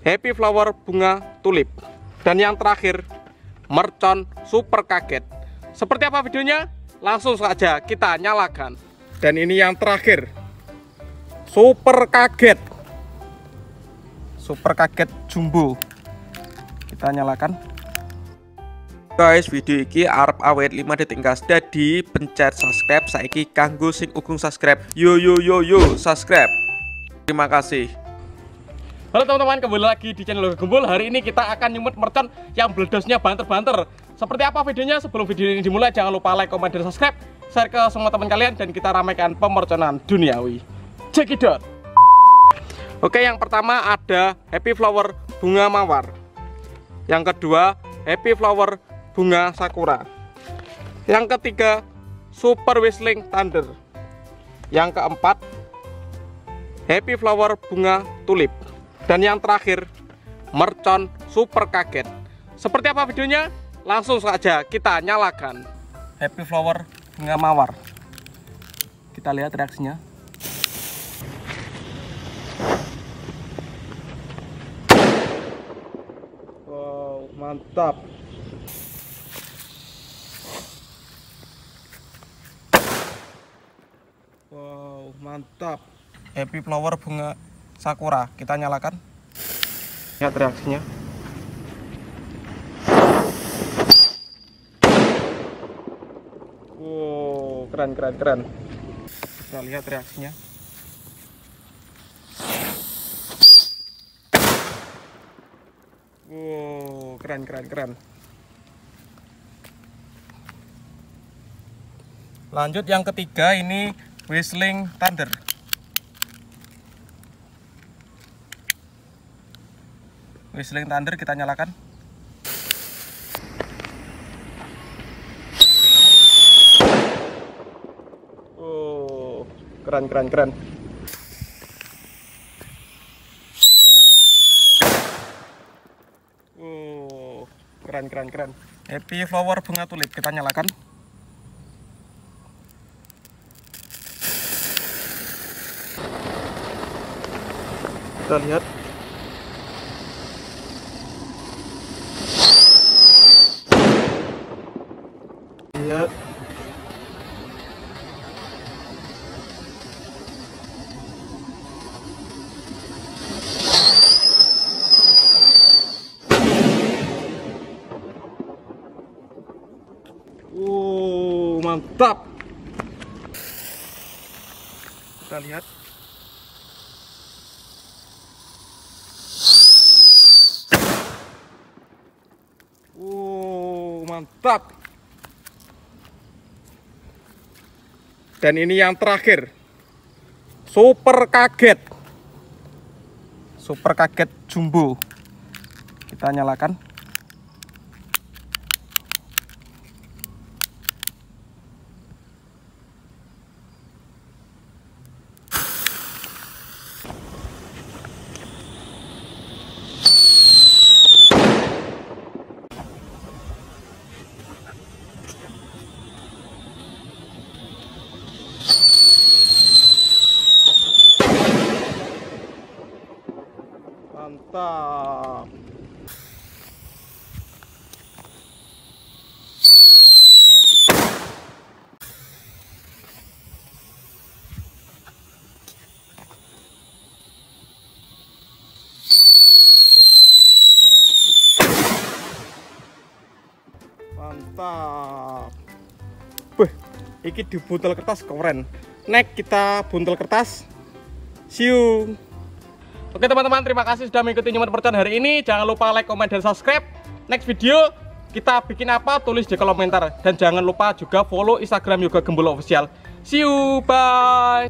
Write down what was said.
Happy Flower bunga tulip. Dan yang terakhir, mercon super kaget. Seperti apa videonya? Langsung saja kita nyalakan. Dan ini yang terakhir, super kaget. Super kaget jumbo. Kita nyalakan. Guys, video iki arep awet 5 detik gas. Dadi pencet subscribe saiki kanggo sing ugung subscribe. Yo subscribe. Terima kasih. Halo teman-teman, kembali lagi di channel Yoga Gembul. Hari ini kita akan nyumut mercon yang beledosnya banter-banter. Seperti apa videonya? Sebelum video ini dimulai, jangan lupa like, comment, dan subscribe. Share ke semua teman kalian dan kita ramaikan pemerconan duniawi. Check it out. Oke, yang pertama ada Happy Flower bunga mawar. Yang kedua, Happy Flower bunga sakura. Yang ketiga, Super Whistling Thunder. Yang keempat, Happy Flower bunga tulip. Dan yang terakhir, mercon super kaget. Seperti apa videonya? Langsung saja kita nyalakan. Happy Flower bunga mawar. Kita lihat reaksinya. Wow, mantap. Wow, mantap. Happy Flower bunga sakura, kita nyalakan. Lihat reaksinya. Wow, keren. Kita lihat reaksinya. Wow, keren. Lanjut yang ketiga, ini Whistling Thunder. Whistling Thunder, kita nyalakan. Oh, keren. Oh, keren. Happy Flower bunga tulip, kita nyalakan. Kita lihat. Lihat. Mantap. Kita lihat. Mantap. Dan ini yang terakhir, super kaget. Super kaget jumbo. Kita nyalakan. Mantap. Mantap. Wih, iki di buntel kertas keren. Next kita buntel kertas. See you. Oke teman-teman, terima kasih sudah mengikuti nyumut mercon hari ini. Jangan lupa like, comment, dan subscribe. Next video kita bikin apa, tulis di kolom komentar. Dan jangan lupa juga follow Instagram Yoga Gembul Official. See you, bye.